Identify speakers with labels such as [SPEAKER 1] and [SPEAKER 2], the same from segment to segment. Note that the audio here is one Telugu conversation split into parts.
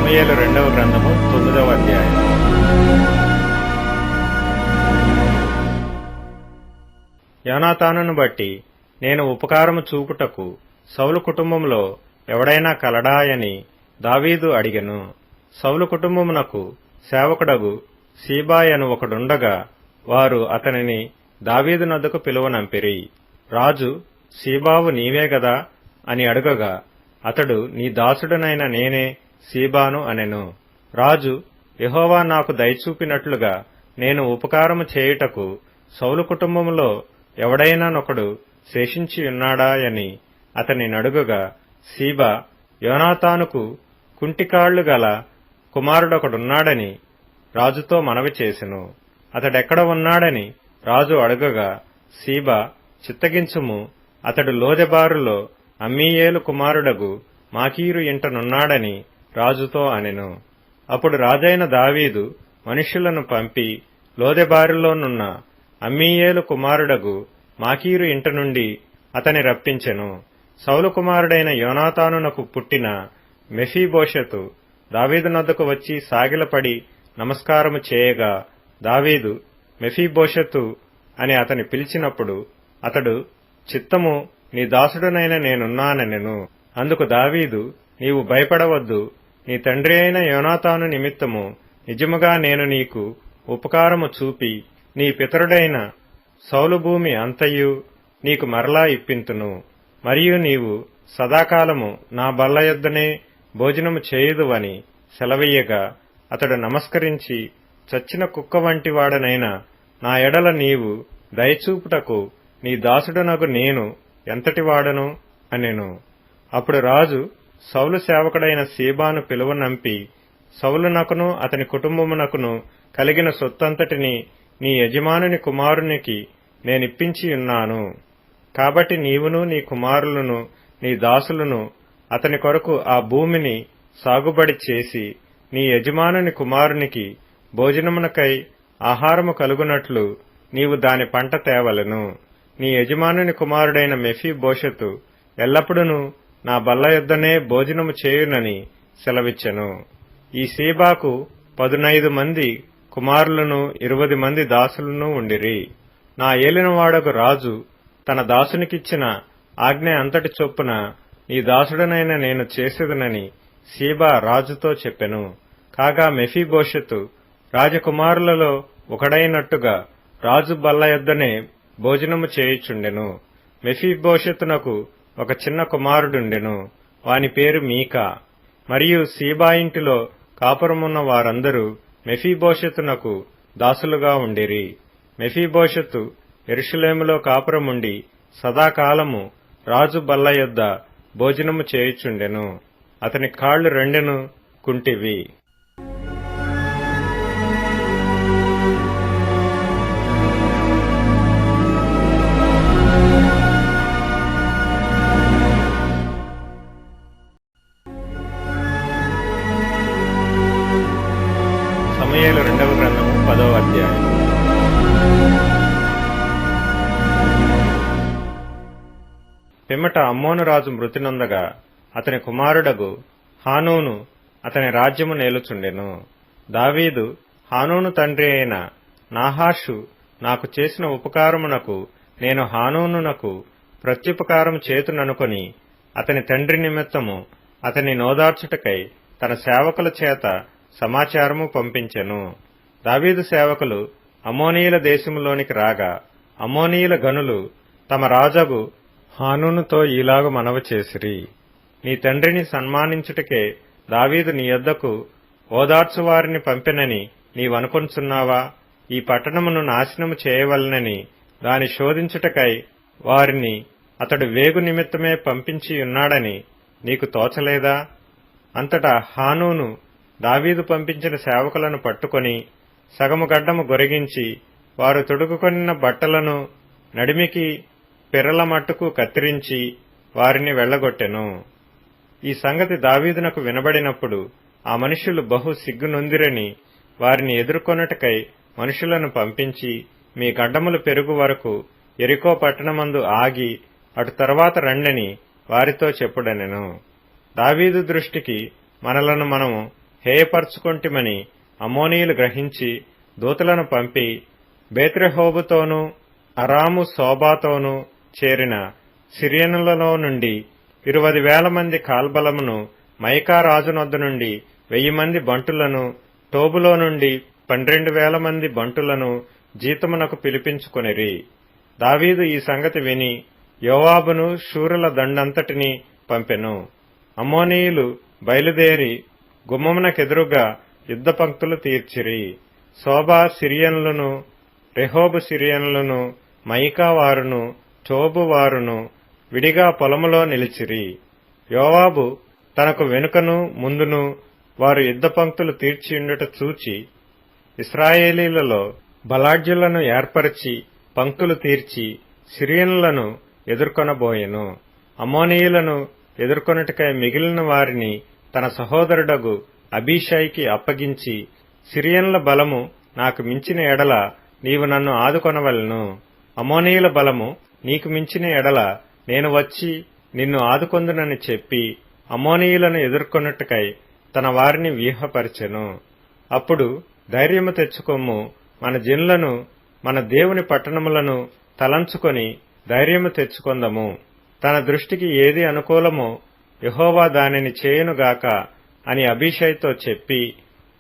[SPEAKER 1] సమూయేలు రెండవ గ్రంథము 9వ అధ్యాయం. యోనాతానును బట్టి నేను ఉపకారము చూపుటకు సౌలు కుటుంబంలో ఎవడైనా కలడాయని దావీదు అడిగెను. సౌలు కుటుంబమునకు సేవకుడగు సీబాయను ఒకడుండగా వారు అతనిని దావీదు నొద్దకు పిలువనంపిరి. రాజు, సీబావు నీవే గదా అని అడుగగా అతడు, నీ దాసుడనైన నేనే సీబాను అనెను. రాజు, యెహోవా నాకు దయచూపినట్లుగా నేను ఉపకారము చేయుటకు సౌలు కుటుంబములో ఎవడైనానొకడు శేషించియున్నాడాయని అతని నడుగగా సీబా, యోనాతానుకు కుంటికాళ్లు గల కుమారుడొకడున్నాడని రాజుతో మనవి చేసెను. అతడెక్కడ ఉన్నాడని రాజు అడుగగా సీబా, చిత్తగించుము, అతడు లోదెబారులో అమ్మీయేలు కుమారుడగు మాకీరు ఇంటనున్నాడని రాజుతో అనెను. అప్పుడు రాజైన దావీదు మనుష్యులను పంపి లోదెబారులోనున్న అమ్మీయేలు కుమారుడగు మాకీరు ఇంట నుండి అతని రప్పించెను. సౌలు కుమారుడైన యోనాతానునకు పుట్టిన మెఫీబోషెతు దావీదు నొద్దకు వచ్చి సాగిలపడి నమస్కారము చేయగా దావీదు మెఫీబోషెతు అని అతని పిలిచినప్పుడు అతడు, చిత్తము, నీ దాసుడునైన నేనున్నానెను. అందుకు దావీదు, నీవు భయపడవద్దు, నీ తండ్రి అయిన యోనాతాను నిమిత్తము నిజముగా నేను నీకు ఉపకారము చూపి నీ పితరుడైన సౌలు భూమి అంతయు నీకు మరలా ఇప్పింతును. మరియు నీవు సదాకాలము నా బల్ల యొద్దనే భోజనము చేయుదువని సెలవీయగా అతడు నమస్కరించి, చచ్చిన కుక్క వంటి వాడనైన నా ఎడల నీవు దయచూపుటకు నీ దాసుడనగు నేను ఎంతటివాడను అనెను. అప్పుడు రాజు సౌలు సేవకుడైన సీబాను పిలువనంపి, సౌలునకును అతని కుటుంబమునకును కలిగిన సొత్తంతటిని నీ యజమానుని కుమారునికి నేనిప్పించియున్నాను. కాబట్టి నీవును నీ కుమారులను నీ దాసులను అతని కొరకు ఆ భూమిని సాగుబడి చేసి నీ యజమానుని కుమారునికి భోజనమునకై ఆహారము కలుగునట్లు నీవు దాని పంట తేవలెను. నీ యజమానుని కుమారుడైన మెఫీబోషెతు ఎల్లప్పుడూ నా బల్ల యొద్దనే భోజనము చేయునని సెలవిచ్చెను. ఈ సీబాకు 15 మంది కుమారులను 20 మంది దాసులను ఉండిరి. నా ఏలినవాడకు రాజు తన దాసునికిచ్చిన ఆజ్ఞ అంతటి చొప్పున నీ దాసుడనైన నేను చేసేదనని సీబా రాజుతో చెప్పెను. కాగా మెఫీబోషెతు రాజకుమారులలో ఒకడైనట్టుగా రాజు బల్ల యొద్దనే భోజనము చేయుచుండెను. మెఫీబోషెతునకు ఒక చిన్న కుమారుడుండెను, వాని పేరు మీకా. మరియు సీబా ఇంటిలో కాపురమున్న వారందరూ మెఫీబోషెతునకు దాసులుగా ఉండిరి. మెఫీబోషెతు యెరూషలేములో కాపురముండి సదాకాలము రాజు బల్ల యొద్ద భోజనము చేయుచుండెను. అతని కాళ్లు రెండెను కుంటివి. సమూయేలు రెండవ గ్రంథము 10వ అధ్యాయం. పిమ్మట అమ్మోను రాజు మృతి నొందగా అతని కుమారుడగు హానూను అతని రాజ్యము నేలుచుండెను. దావీదు, హానూను తండ్రి అయిన నాహాషు నాకు చేసిన ఉపకారమునకు నేను హానూనునకు ప్రత్యుపకారము చేతుననుకొని అతని తండ్రి నిమిత్తము అతని నోదార్చుటకై తన సేవకుల చేత సమాచారము పంపించెను. దావీదు సేవకులు అమ్మోనీయుల దేశములోనికి రాగా అమ్మోనీయుల గనులు తమ రాజగు హానూనుతో ఈలాగు మనవి చేసిరి, నీ తండ్రిని సన్మానించుటకే దావీదు నీ యొద్దకు ఓదార్చువారిని పంపెనని నీవనుకొనుచున్నావా? ఈ పట్టణమును నాశనము చేయవలనని దాని శోధించుటకై వారిని అతడు వేగు నిమిత్తమే పంపించియున్నాడని నీకు తోచలేదా? అంతటా హానూను దావీదు పంపించిన సేవకులను పట్టుకొని సగము గడ్డము గొరిగించి వారు తొడుగుకొనిన బట్టలను నడిమికి పిర్రల మట్టుకు కత్తిరించి వారిని వెళ్లగొట్టెను. ఈ సంగతి దావీదునకు వినబడినప్పుడు ఆ మనుష్యులు బహు సిగ్గునొందిరని వారిని ఎదుర్కొనుటకై మనుషులను పంపించి, మీ గడ్డములు పెరుగు వరకు యెరికో పట్టణమందు ఆగి అటు తర్వాత రండని వారితో చెప్పుడనెను. దావీదు దృష్టికి మనలను మనము హేయపరచుకొంటిమని అమ్మోనీయులు గ్రహించి దూతలను పంపి బేత్రెహోబుతోనూ అరాము సోబాతోనూ చేరిన సిరియనులలో నుండి 20,000 మంది కాల్బలమును, మైకా రాజునొద్ద నుండి 1,000 మంది బంటులను, టోబులో నుండి 12,000 మంది బంటులను జీతమునకు పిలిపించుకొనిరి. దావీదు ఈ సంగతి విని యోవాబును శూరుల దండంతటినీ పంపెను. అమ్మోనీయులు బయలుదేరి గుమ్మమునకెదురుగా యుద్ధ పంక్తులు తీర్చిరి. శోబా సిరియనులను, రెహోబు సిరియనులను, మైకా వారును, టోబు వారును విడిగా పొలములో నిలిచిరి. యోవాబు తనకు వెనుకను ముందును వారు యుద్ధ పంక్తులు తీర్చియుండుట చూచి ఇశ్రాయేలీలలో బలాఢ్యులను ఏర్పరచి పంక్తులు తీర్చి సిరియనులను ఎదుర్కొనబోయెను. అమ్మోనీయులను ఎదుర్కొనుటకై మిగిలిన వారిని తన సహోదరుడగు అబీషైకి అప్పగించి, సిరియనుల బలము నాకు మించిన ఎడల నీవు నన్ను ఆదుకొనవలెను. అమ్మోనీయుల బలము నీకు మించిన ఎడల నేను వచ్చి నిన్ను ఆదుకొందునని చెప్పి అమ్మోనీయులను ఎదుర్కొనుటకై తన వారిని వ్యూహపరిచెను. అప్పుడు ధైర్యము తెచ్చుకొమ్ము, మన జనులను మన దేవుని పట్టణములను తలంచుకొని ధైర్యము తెచ్చుకొందము. తన దృష్టికి ఏది అనుకూలమో యెహోవా దానిని చేయునుగాక అని అబీషైతో చెప్పి,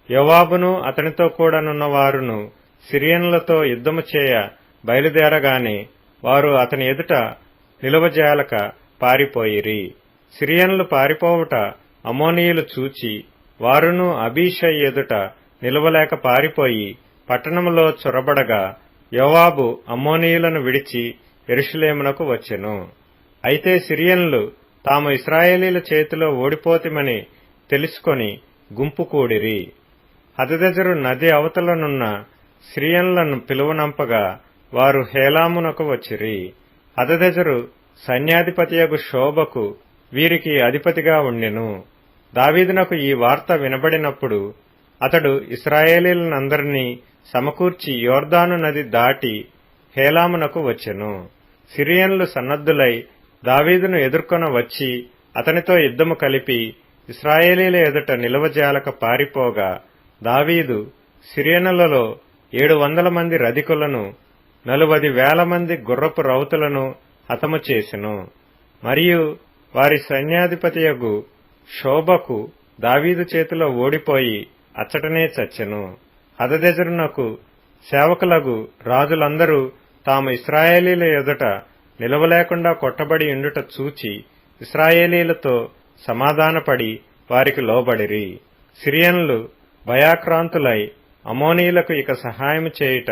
[SPEAKER 1] యోవాబును అతనితో కూడానున్నవారును సిరియనులతో యుద్ధము చేయ బయలుదేరగానే వారు అతని ఎదుట నిలువజాలక పారిపోయిరి. సిరియనులు పారిపోవుట అమ్మోనీయులు చూచి వారును అబీషై ఎదుట నిలువలేక పారిపోయి పట్టణములో చొరబడగా యోవాబు అమ్మోనీయులను విడిచి యెరూషలేమునకు వచ్చెను. అయితే సిరియనులు తాము ఇశ్రాయేలీల చేతిలో ఓడిపోతిమని తెలుసుకొని గుంపు కూడిరి. హదదెజరు నది అవతలనున్న సిరియనులను పిలువనంపగా వారు హేలామునకు వచ్చిరి. హదదెజరు సైన్యాధిపతియగు షోబకు వీరికి అధిపతిగా ఉండెను. దావీదునకు ఈ వార్త వినబడినప్పుడు అతడు ఇశ్రాయేలీలందరినీ సమకూర్చి యోర్దాను నది దాటి హేలామునకు వచ్చెను. సిరియనులు సన్నద్ధులై దావీదును ఎదుర్కొన వచ్చి అతనితో యుద్ధము కలిపి ఇశ్రాయేలీల ఎదుట నిలువజాలక పారిపోగా దావీదు సిరియనులలో 700 మంది రధికులను 40,000 మంది గుర్రపు రౌతులను హతము చేసెను. మరియు వారి సైన్యాధిపతియగు షోబకు దావీదు చేతిలో ఓడిపోయి అచ్చటనే చచ్చెను. హదదెజరునకు సేవకులగు రాజులందరూ తాము ఇశ్రాయేలీల ఎదుట నిలవలేకుండా కొట్టబడి ఉండుట చూచి ఇశ్రాయేలీలతో సమాధానపడి వారికి లోబడిరి. సిరియనులు భయాక్రాంతులై అమ్మోనీయులకు ఇక సహాయము చేయుట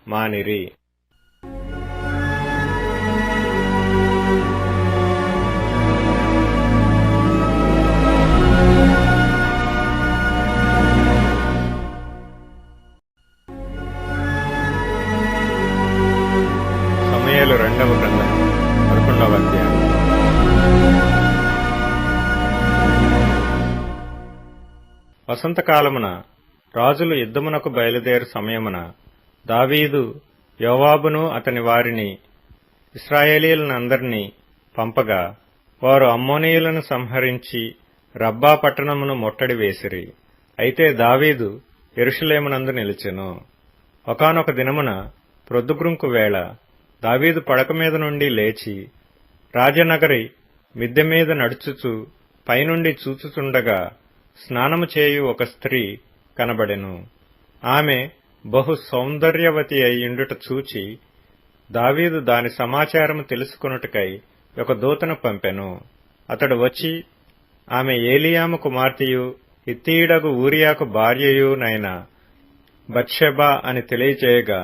[SPEAKER 1] మానిరి. సమూయేలు రెండవ గ్రంథం 11వ అధ్యాయం. వసంతకాలమున రాజులు యుద్ధమునకు బయలుదేరు సమయమున దావీదు యోవాబును అతని వారిని ఇశ్రాయేలీలందరినీ పంపగా వారు అమ్మోనీయులను సంహరించి రబ్బా పట్టణమును ముట్టడి వేసిరి. అయితే దావీదు యెరూషలేమునందు నిలిచెను. ఒకానొక దినమున ప్రొద్దుగ్రుంకు వేళ దావీదు పడక మీద నుండి లేచి రాజనగరి మిద్దె మీద నడుచుచు పైనుండి చూచుచుండగా స్నానము చేయు ఒక స్త్రీ కనబడెను. ఆమె బహు సౌందర్యవతి అయ్యుండుట చూచి దావీదు దాని సమాచారము తెలుసుకొనుటకై ఒక దూతను పంపెను. అతడు వచ్చి ఆమె ఏలీయాము కుమార్తెయు హిత్తీయుడగు ఊరియాకు భార్యయునైన బత్షెబా అని తెలియచేయగా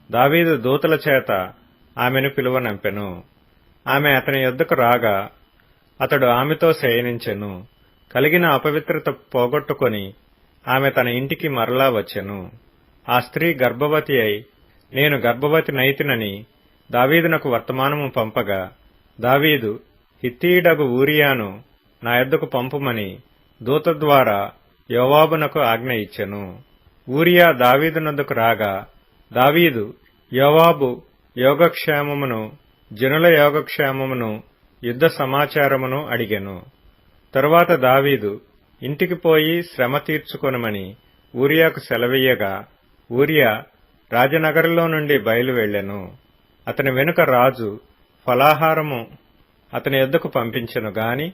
[SPEAKER 1] దావీదు దూతల చేత ఆమెను పిలువనంపెను. ఆమె అతని యొద్దకు రాగా అతడు ఆమెతో శయనించెను. కలిగిన అపవిత్రత పోగొట్టుకొని ఆమె తన ఇంటికి మరలా వచ్చెను. ఆ స్త్రీ గర్భవతి అయి నేను గర్భవతి నైతినని దావీదునకు వర్తమానము పంపగా దావీదు హిత్తీయుడగు ఊరియాను నా యొద్దకు పంపుమని దూత ద్వారా యోవాబునకు ఆజ్ఞ ఇచ్చెను. ఊరియా దావీదునొద్దకు రాగా దావీదు యోవాబు యోగక్షేమమును జనుల యోగక్షేమమును యుద్ధ సమాచారమును అడిగెను. తరువాత దావీదు ఇంటికి పోయి శ్రమ తీర్చుకొనమని ఊరియాకు సెలవీయగా, ఊరియా రాజనగరులో నుండి బయలు వెళ్ళెను. అతని వెనుక రాజు ఫలాహారము అతని యొద్దకు పంపించెను గాని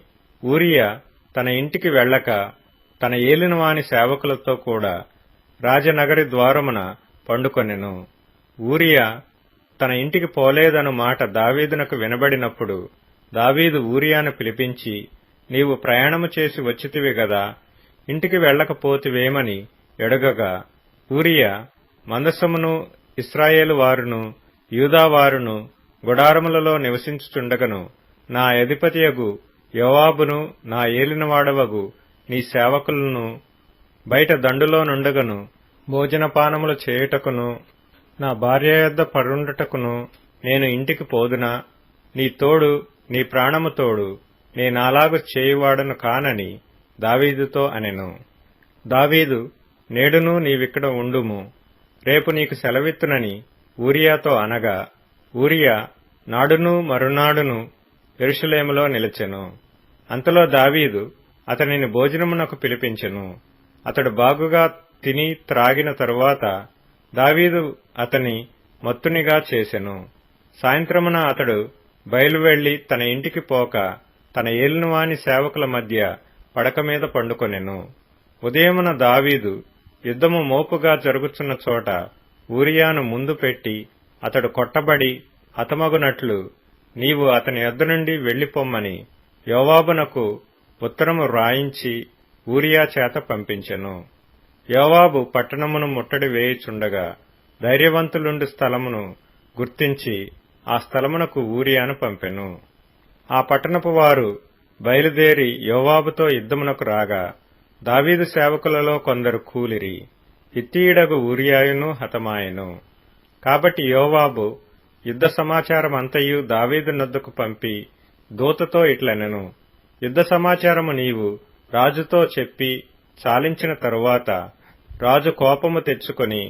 [SPEAKER 1] ఊరియా తన ఇంటికి వెళ్ళక తన ఏలినవాని సేవకులతో కూడా రాజనగరి ద్వారమున పండుకొనెను. ఊరియా తన ఇంటికి పోలేదను మాట దావీదునకు వినబడినప్పుడు దావీదు ఊరియాను పిలిపించి, నీవు ప్రయాణము చేసి వచ్చితివి గదా, ఇంటికి వెళ్ళకపోతివేమని ఎడగగా, ఊరియా మందసమును ఇశ్రాయేలు వారును యూదావారును గుడారములలో నివసించుచుండగను నా అధిపతియగు యోవాబును నా ఏలినవాడవగు నీ సేవకులను బయట దండులో నుండగను భోజనపానములు చేయుటకును నా భార్య యొద్ద పరుండుటకును నేను ఇంటికి పోదునా? నీ తోడు, నీ ప్రాణము తోడు నేనాలాగు చేయువాడను కానని దావీదుతో అనెను. దావీదు, నేడును నీవిక్కడ ఉండుము, రేపు నీకు సెలవిత్తునని ఊరియాతో అనగా, ఊరియా నాడును మరునాడును యెరూషలేములో నిలిచెను. అంతలో దావీదు అతనిని భోజనమునకు పిలిపించెను. అతడు బాగుగా తిని త్రాగిన తరువాత దావీదు అతని మత్తునిగా చేసెను. సాయంత్రమున అతడు బయలువెళ్లి తన ఇంటికి పోక తన ఏలినవాని సేవకుల మధ్య పడక మీద పండుకొనెను. ఉదయమున దావీదు యుద్ధము మోపుగా జరుగుచున్న చోట ఊరియాను ముందు పెట్టి అతడు కొట్టబడి హతమగునట్లు నీవు అతని యొద్ద నుండి వెళ్లిపొమ్మని యోవాబునకు ఉత్తరము రాయించి ఊరియా చేత పంపించెను. యోవాబు పట్టణమును ముట్టడి వేయుచుండగా ధైర్యవంతులుండు స్థలమును గుర్తించి ఆ స్థలమునకు ఊరియాను పంపెను. ఆ పట్టణపు వారు బయలుదేరి యోవాబుతో యుద్ధమునకు రాగా దావీదు సేవకులలో కొందరు కూలిరి. హిత్తీయుడగు ఊరియాయును హతమాయెను. కాబట్టి యోవాబు యుద్ధ సమాచారమంతయు దావీదు నొద్దకు పంపి దూతతో ఇట్లనెను, యుద్ధ సమాచారము నీవు రాజుతో చెప్పి చాలించిన తరువాత రాజు కోపము తెచ్చుకొని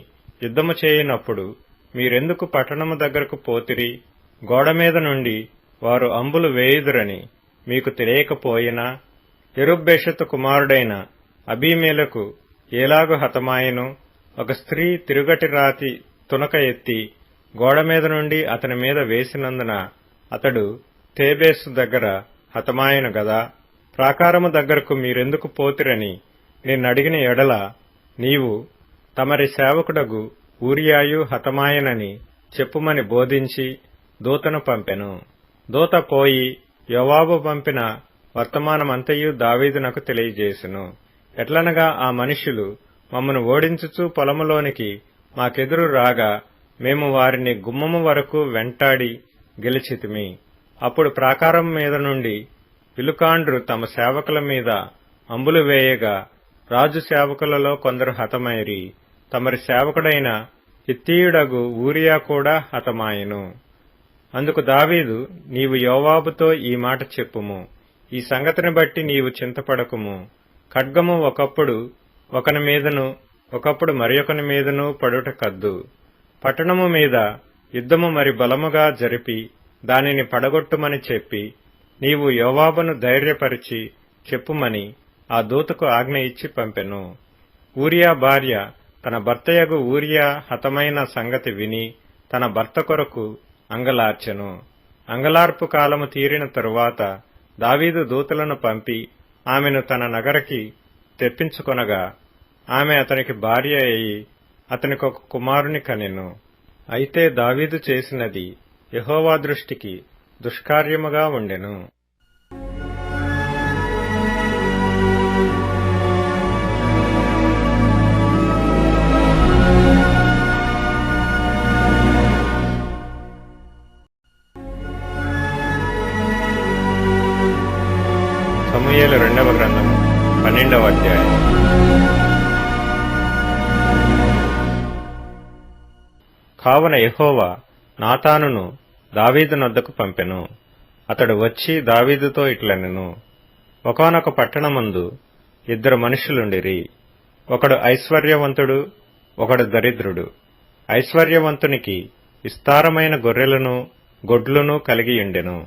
[SPEAKER 1] యుద్ధము చేయనప్పుడు మీరెందుకు పట్టణము దగ్గరకు పోతిరి? గోడమీద నుండి వారు అంబులు వేయుదురని మీకు తెలియకపోయినా యెరుబ్బెషెతు కుమారుడైన అబీమెలెకు ఏలాగు హతమాయెను? ఒక స్త్రీ తిరుగటి రాతి తునక ఎత్తి గోడమీద నుండి అతని మీద వేసినందున అతడు తేబేసు దగ్గర హతమాయెను గదా. ప్రాకారము దగ్గరకు మీరెందుకు పోతిరని నిన్నడిగిన ఎడల నీవు తమరి సేవకుడగు ఊరియాయు హతమాయెనని చెప్పుమని బోధించి దూతను పంపెను. దూత పోయి యోవాబు పంపిన వర్తమానమంతయు దావీదునకు తెలియజేసెను. ఎట్లనగా ఆ మనుష్యులు మమ్మను ఓడించుచు పొలములోనికి మాకెదురు రాగా మేము వారిని గుమ్మము వరకు వెంటాడి గెలిచితిమి. అప్పుడు ప్రాకారం మీద నుండి విలుకాండ్రు తమ సేవకుల మీద అంబులు వేయగా రాజు సేవకులలో కొందరు హతమైరి. తమరి సేవకుడైన హిత్తీయుడగు ఊరియా కూడా హతమాయెను. అందుకు దావీదు, నీవు యోవాబుతో ఈ మాట చెప్పుము, ఈ సంగతిని బట్టి నీవు చింతపడకుము. ఖడ్గము ఒకప్పుడు ఒకని మీదను ఒకప్పుడు మరియొకని మీదను పడుట కద్దు. పట్టణము మీద యుద్ధము మరి బలముగా జరిపి దానిని పడగొట్టుమని చెప్పి నీవు యోవాబును ధైర్యపరిచి చెప్పుమని ఆ దూతకు ఆజ్ఞ ఇచ్చి పంపెను. ఊరియా భార్య తన భర్తయగు ఊరియా హతమైన సంగతి విని తన భర్త కొరకు అంగలార్చెను. అంగలార్పు కాలము తీరిన తరువాత దావీదు దూతలను పంపి ఆమెను తన నగరికి తెప్పించుకొనగా ఆమె అతనికి భార్య అయి అతనికొక కుమారుని కనెను. అయితే దావీదు చేసినది యెహోవా దృష్టికి దుష్కార్యముగా ఉండెను. సమూయేలు 2వ గ్రంథము 12వ అధ్యాయం. కావున యెహోవా నాతానును దావీదు నొద్దకు పంపెను. అతడు వచ్చి దావీదుతో ఇట్లనెను, ఒకానొక పట్టణమందు 2 మనుషులుండిరి. ఒకడు ఐశ్వర్యవంతుడు, ఒకడు దరిద్రుడు. ఐశ్వర్యవంతునికి విస్తారమైన గొర్రెలను గొడ్లను కలిగియుండెను.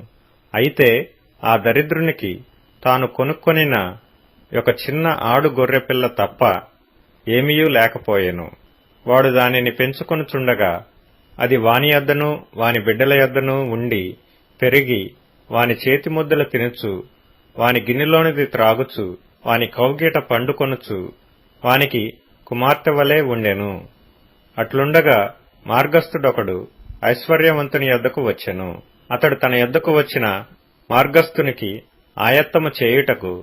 [SPEAKER 1] అయితే ఆ దరిద్రునికి తాను కొనుక్కొనిన ఒక చిన్న ఆడు గొర్రెపిల్ల తప్ప ఏమీయూ లేకపోయెను. వాడు దానిని పెంచుకొనుచుండగా అది వాని యొద్దనూ వాని బిడ్డల యొద్దనూ ఉండి పెరిగి వాని చేతి ముద్దలు తినుచు, వాని గిన్నెలోనిది త్రాగుచు, వాని కౌగిట పండుకొనుచు, వానికి కుమార్తె వలె ఉండెను. అట్లుండగా మార్గస్థుడొకడు ఐశ్వర్యవంతుని యొద్దకు వచ్చెను. అతడు తన యొద్దకు వచ్చిన మార్గస్థునికి ఆయత్తము చేయుటకు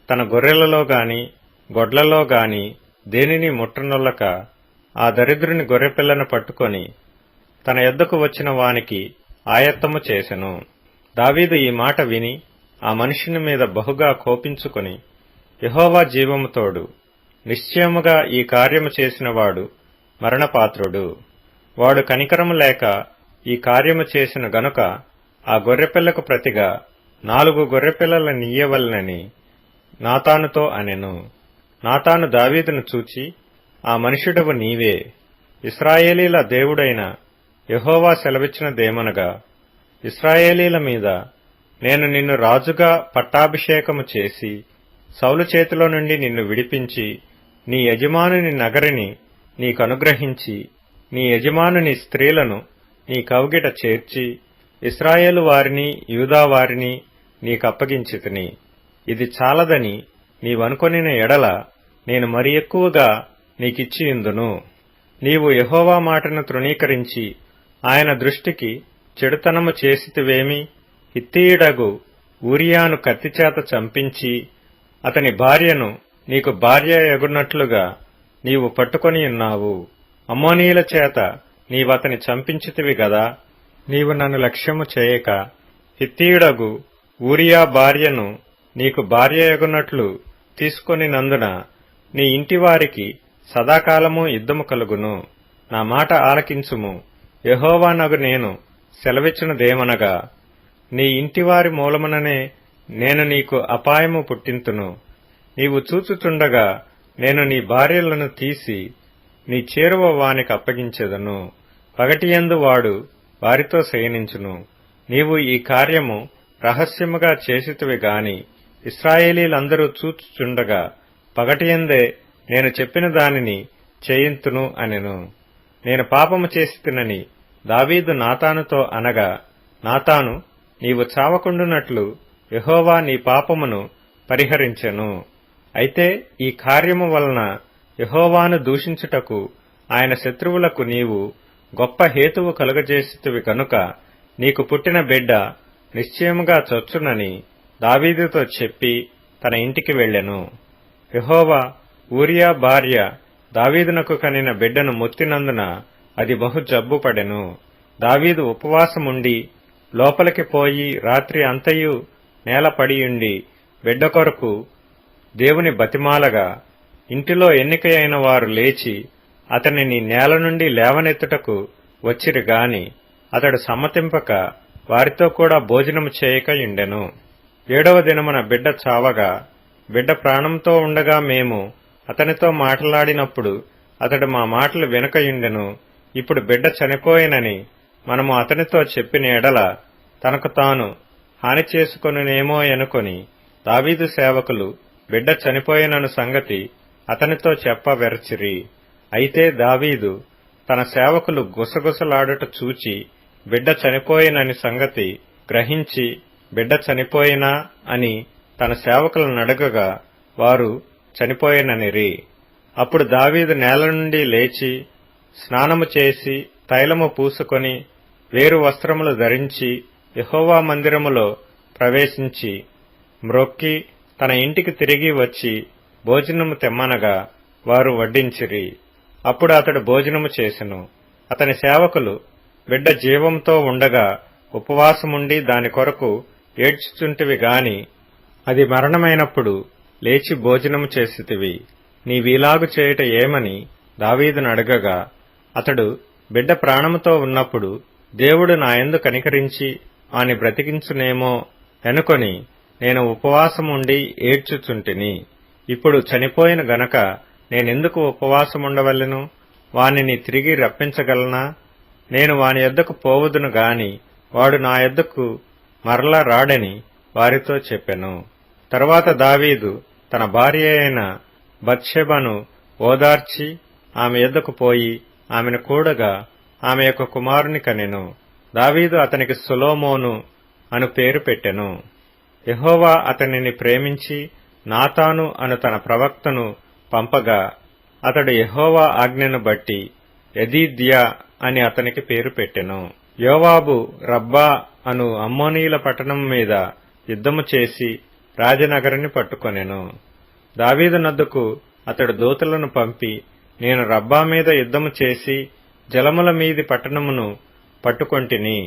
[SPEAKER 1] తన గొర్రెలలో గాని గొడ్లలో గాని దేనిని ముట్టనొల్లక ఆ దరిద్రుని గొర్రెపిల్లను పట్టుకొని తన యొద్దకు వచ్చిన వానికి ఆయత్తము చేసెను. దావీదు ఈ మాట విని ఆ మనుషుని మీద బహుగా కోపించుకొని, యెహోవా జీవము తోడు, నిశ్చయముగా ఈ కార్యము చేసినవాడు మరణపాత్రుడు. వాడు కనికరము లేక ఈ కార్యము చేసిన గనుక ఆ గొర్రెపిల్లకు ప్రతిగా 4 గొర్రెపిల్లలనియ్యవలెనని నాతానుతో అనెను. నాతాను దావీదును చూచి, ఆ మనుష్యుడవు నీవే, ఇశ్రాయేలీల దేవుడైన యెహోవా సెలవిచ్చినదేమనగా, ఇశ్రాయేలీల మీద నేను నిన్ను రాజుగా పట్టాభిషేకము చేసి సౌలు చేతిలో నుండి నిన్ను విడిపించి నీ యజమానుని నగరిని నీకనుగ్రహించి నీ యజమానుని స్త్రీలను నీ కౌగిట చేర్చి ఇశ్రాయేలు వారిని యూదా వారిని నీకప్పగించితిని. ఇది చాలదని నీవనుకొనిన ఎడల నేను మరి ఎక్కువగా నీకిచ్చియుందును. నీవు యెహోవా మాటను తృణీకరించి ఆయన దృష్టికి చెడుతనము చేసితివేమి? హిత్తీయుడగు ఊరియాను కత్తిచేత చంపించి అతని భార్యను నీకు భార్య యగున్నట్లుగా నీవు పట్టుకొనియున్నావు. అమ్మోనీయుల చేత నీవతని చంపించితివి గదా. నీవు నన్ను లక్ష్యము చేయక హిత్తీయుడగు ఊరియా భార్యను నీకు భార్య యగున్నట్లు తీసుకొనినందున నీ ఇంటివారికి సదాకాలము యుద్ధము కలుగును. నా మాట ఆలకించుము. యెహోవానగు నేను సెలవిచ్చినదేమనగా, నీ ఇంటివారి మూలముననే నేను నీకు అపాయము పుట్టింతును. నీవు చూచుచుండగా నేను నీ భార్యలను తీసి నీ చేరువ వానికి అప్పగించెదను. పగటియందు వాడు వారితో శయనించును. నీవు ఈ కార్యము రహస్యముగా చేసితివి గాని ఇశ్రాయేలీలందరూ చూచుచుండగా పగటియందే నేను చెప్పిన దానిని చేయింతును అనెను. నేను పాపము చేసితినని దావీదు నాతానుతో అనగా, నాతాను, నీవు చావకుండునట్లు యెహోవా నీ పాపమును పరిహరించెను. అయితే ఈ కార్యము వలన యెహోవాను దూషించుటకు ఆయన శత్రువులకు నీవు గొప్ప హేతువు కలుగజేసితివి కనుక నీకు పుట్టిన బిడ్డ నిశ్చయముగా చచ్చునని దావీదుతో చెప్పి తన ఇంటికి వెళ్ళెను. యెహోవా ఊరియా భార్య దావీదునకు కనిన బిడ్డను మొత్తినందున అది బహు జబ్బుపడెను. దావీదు ఉపవాసముండి లోపలికి పోయి రాత్రి అంతయు నేలపడియుండి బిడ్డ కొరకు దేవుని బతిమాలగా, ఇంటిలో ఎన్నికైన వారు లేచి అతనిని నేల నుండి లేవనెత్తుటకు వచ్చిరి గాని అతడు సమ్మతింపక వారితో కూడా భోజనము చేయక యుండెను. 7వ దినమున బిడ్డ చావగా, బిడ్డ ప్రాణంతో ఉండగా మేము అతనితో మాట్లాడినప్పుడు అతడు మా మాటలు వినకయుండెను. ఇప్పుడు బిడ్డ చనిపోయినని మనము అతనితో చెప్పిన ఎడల తనకు తాను హాని చేసుకొనునేమో అనుకొని దావీదు సేవకులు బిడ్డ చనిపోయినను సంగతి అతనితో చెప్పవెరచిరి. అయితే దావీదు తన సేవకులు గుసగుసలాడుట చూచి బిడ్డ చనిపోయినని సంగతి గ్రహించి బిడ్డ చనిపోయినా అని తన సేవకులను అడగగా వారు చనిపోయిననిరి. అప్పుడు దావీదు నేల నుండి లేచి స్నానము చేసి తైలము పూసుకొని వేరు వస్త్రములు ధరించి యెహోవా మందిరములో ప్రవేశించి మ్రొక్కి తన ఇంటికి తిరిగి వచ్చి భోజనము తెమ్మనగా వారు వడ్డించిరి. అప్పుడు అతడు భోజనము చేసెను. అతని సేవకులు బిడ్డ జీవంతో ఉండగా ఉపవాసముండి దాని కొరకు ఏడ్చుచుంటివి గాని అది మరణమైనప్పుడు లేచి భోజనము చేసితివి. నీవీలాగు చేయుట ఏమని దావీదును అడగగా అతడు బిడ్డ ప్రాణముతో ఉన్నప్పుడు దేవుడు నాయందు కనికరించి ఆని బ్రతికించునేమో అనుకొని నేను ఉపవాసముండి ఏడ్చుచుంటిని. ఇప్పుడు చనిపోయిన గనక నేనెందుకు ఉపవాసముండవలెను? వానిని తిరిగి రప్పించగలనా? నేను వాని యొద్దకు పోవదును గాని వాడు నా యొద్దకు మరలా రాడని వారితో చెప్పెను. తరువాత దావీదు తన భార్య అయిన బత్షెబను ఓదార్చి ఆమె యొద్దకు పోయి ఆమెను కూడగా ఆమె యొక్క కుమారుని కనెను. దావీదు అతనికి సొలొమోను అను పేరు పెట్టెను. యెహోవా అతనిని ప్రేమించి నాతాను అను తన ప్రవక్తను పంపగా అతడు యెహోవా ఆజ్ఞను బట్టి యెదీద్యా అని అతనికి పేరు పెట్టెను. యోవాబు రబ్బా అను అమ్మోనీయుల పట్టణం మీద యుద్ధము చేసి రాజనగరిని పట్టుకొనెను. దావీదు నద్దకు అతడు దూతలను పంపి, నేను రబ్బా మీద యుద్ధము చేసి జలముల మీది పట్టణమును పట్టుకొంటిని.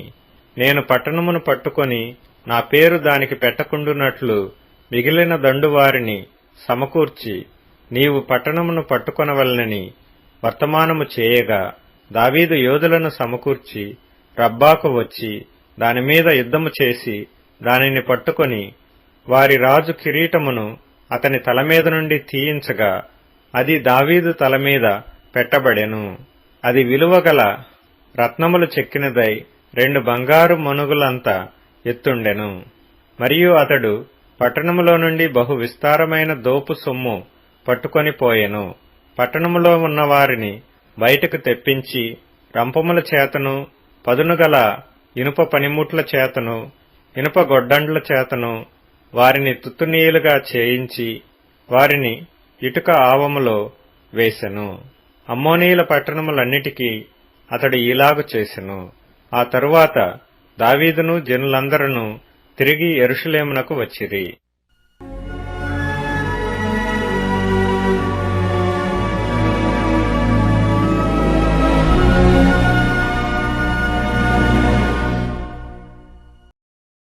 [SPEAKER 1] నేను పట్టణమును పట్టుకొని నా పేరు దానికి పెట్టకుండునట్లు మిగిలిన దండువారిని సమకూర్చి నీవు పట్టణమును పట్టుకొనవలనని వర్తమానము చేయగా, దావీదు యోధులను సమకూర్చి రబ్బాకు వచ్చి దానిమీద యుద్ధము చేసి దానిని పట్టుకొని వారి రాజు కిరీటమును అతని తలమీద నుండి తీయించగా అది దావీదు తలమీద పెట్టబడెను. అది విలువగల రత్నములు చెక్కినదై 2 బంగారు మనుగులంత ఎత్తుండెను. మరియు అతడు పట్టణములో నుండి బహు విస్తారమైన దోపు సొమ్ము పట్టుకొని పోయెను. పట్టణములో ఉన్న వారిని బయటకు తెప్పించి రంపముల చేతను పదునుగల ఇనుప పనిముట్ల చేతను ఇనుప గొడ్డండ్ల చేతను వారిని తుత్తునీయులుగా చేయించి వారిని ఇటుక ఆవములో వేసెను. అమ్మోనీయుల పట్టణములన్నిటికీ అతడు ఈలాగు చేసెను. ఆ తరువాత దావీదును జనులందరూ తిరిగి యెరూషలేమునకు వచ్చిరి.